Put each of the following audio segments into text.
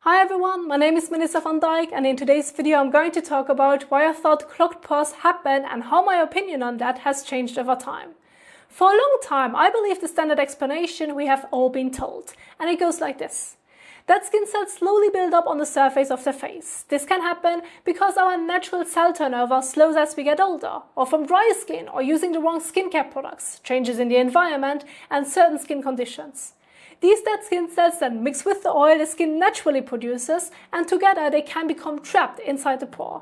Hi everyone, my name is Melissa van Dijk, and in today's video I'm going to talk about why I thought clogged pores happen and how my opinion on that has changed over time. For a long time I believed the standard explanation we have all been told, and it goes like this. That skin cells slowly build up on the surface of the face. This can happen because our natural cell turnover slows as we get older, or from dry skin or using the wrong skincare products, changes in the environment and certain skin conditions. These dead skin cells then mix with the oil the skin naturally produces, and together they can become trapped inside the pore.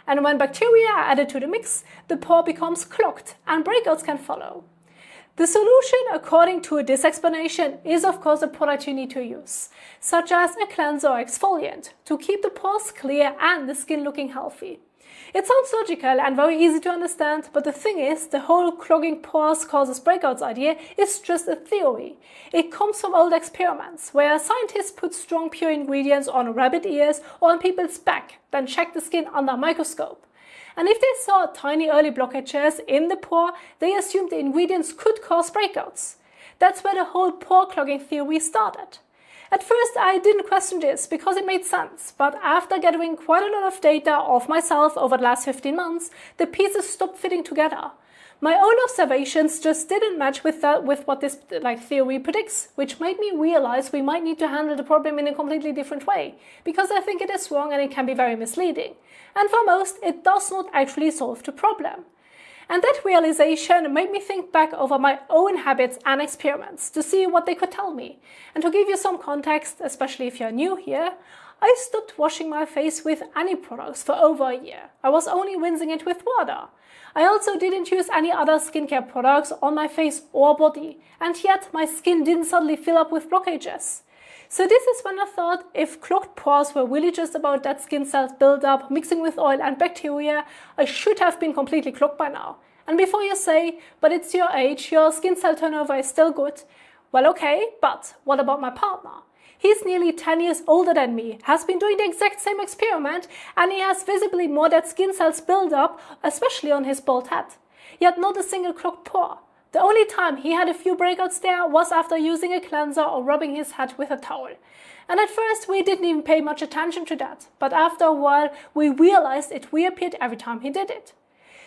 And when bacteria are added to the mix, the pore becomes clogged and breakouts can follow. The solution, according to this explanation, is of course a product you need to use, such as a cleanser or exfoliant, to keep the pores clear and the skin looking healthy. It sounds logical and very easy to understand, but the thing is, the whole clogging pores causes breakouts idea is just a theory. It comes from old experiments, where scientists put strong pure ingredients on rabbit ears or on people's back, then checked the skin under a microscope. And if they saw tiny early blockages in the pore, they assumed the ingredients could cause breakouts. That's where the whole pore clogging theory started. At first I didn't question this because it made sense, but after gathering quite a lot of data of myself over the last 15 months, the pieces stopped fitting together. My own observations just didn't match with what this theory predicts, which made me realize we might need to handle the problem in a completely different way, because I think it is wrong and it can be very misleading. And for most, it does not actually solve the problem. And that realization made me think back over my own habits and experiments to see what they could tell me. And to give you some context, especially if you're new here, I stopped washing my face with any products for over a year. I was only rinsing it with water. I also didn't use any other skincare products on my face or body, and yet my skin didn't suddenly fill up with blockages. So this is when I thought, if clogged pores were really just about dead skin cells build up, mixing with oil and bacteria, I should have been completely clogged by now. And before you say, but it's your age, your skin cell turnover is still good. Well, okay, but what about my partner? He's nearly 10 years older than me, has been doing the exact same experiment, and he has visibly more dead skin cells build up, especially on his bald head. Yet not a single clogged pore. The only time he had a few breakouts there was after using a cleanser or rubbing his head with a towel. And at first we didn't even pay much attention to that, but after a while we realized it reappeared every time he did it.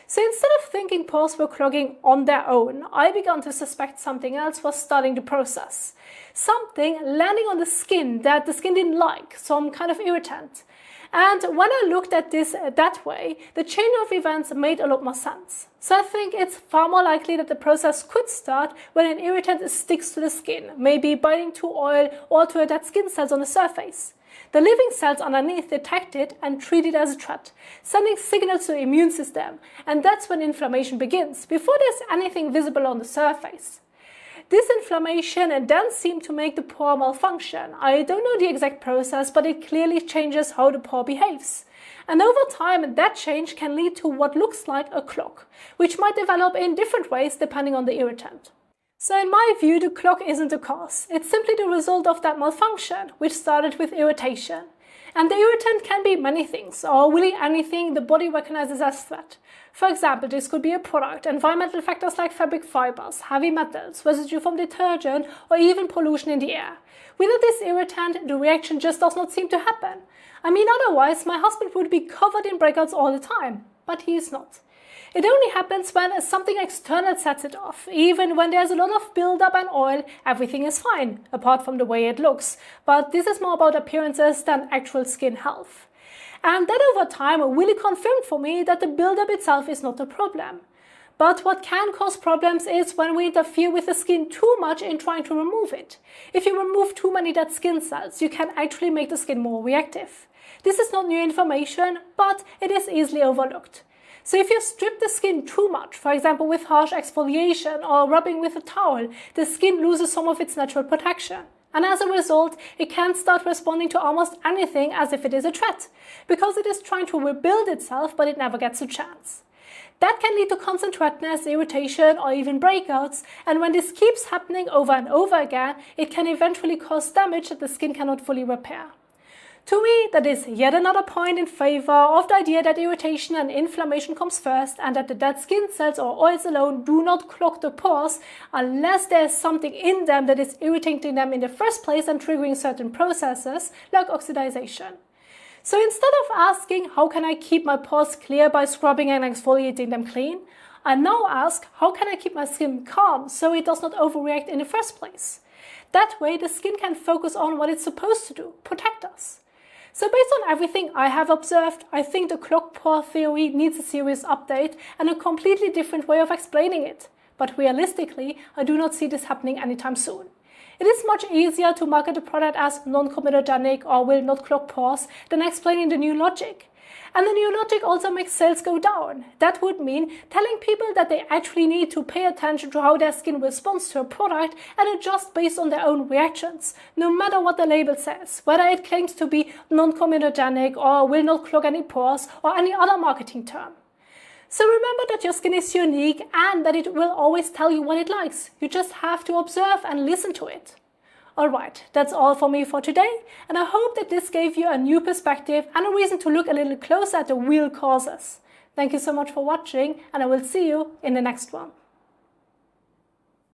So instead of thinking pores were clogging on their own, I began to suspect something else was starting the process. Something landing on the skin that the skin didn't like, some kind of irritant. And when I looked at this that way, the chain of events made a lot more sense. So I think it's far more likely that the process could start when an irritant sticks to the skin, maybe biting to oil or to dead skin cells on the surface. The living cells underneath detect it and treat it as a threat, sending signals to the immune system, and that's when inflammation begins, before there's anything visible on the surface. This inflammation then seemed to make the pore malfunction. I don't know the exact process, but it clearly changes how the pore behaves. And over time, that change can lead to what looks like a clog, which might develop in different ways depending on the irritant. So in my view, the clog isn't the cause. It's simply the result of that malfunction, which started with irritation. And the irritant can be many things, or really anything the body recognizes as threat. For example, this could be a product, environmental factors like fabric fibers, heavy metals, residue from detergent, or even pollution in the air. Without this irritant, the reaction just does not seem to happen. I mean, otherwise my husband would be covered in breakouts all the time, but he is not. It only happens when something external sets it off. Even when there's a lot of build-up and oil, everything is fine, apart from the way it looks. But this is more about appearances than actual skin health. And that over time really confirmed for me that the build-up itself is not a problem. But what can cause problems is when we interfere with the skin too much in trying to remove it. If you remove too many dead skin cells, you can actually make the skin more reactive. This is not new information, but it is easily overlooked. So if you strip the skin too much, for example with harsh exfoliation or rubbing with a towel, the skin loses some of its natural protection. And as a result, it can start responding to almost anything as if it is a threat, because it is trying to rebuild itself, but it never gets a chance. That can lead to constant redness, irritation, or even breakouts, and when this keeps happening over and over again, it can eventually cause damage that the skin cannot fully repair. To me, that is yet another point in favor of the idea that irritation and inflammation comes first, and that the dead skin cells or oils alone do not clog the pores unless there is something in them that is irritating them in the first place and triggering certain processes like oxidation. So instead of asking how can I keep my pores clear by scrubbing and exfoliating them clean, I now ask how can I keep my skin calm so it does not overreact in the first place. That way the skin can focus on what it's supposed to do, protect us. So based on everything I have observed, I think the clogged pore theory needs a serious update and a completely different way of explaining it. But realistically, I do not see this happening anytime soon. It is much easier to market a product as non-comedogenic or will not clog pores than explaining the new logic. And the new logic also makes sales go down. That would mean telling people that they actually need to pay attention to how their skin responds to a product and adjust based on their own reactions, no matter what the label says, whether it claims to be non-comedogenic or will not clog any pores or any other marketing term. So remember that your skin is unique and that it will always tell you what it likes. You just have to observe and listen to it. Alright, that's all for me for today, and I hope that this gave you a new perspective and a reason to look a little closer at the real causes. Thank you so much for watching, and I will see you in the next one.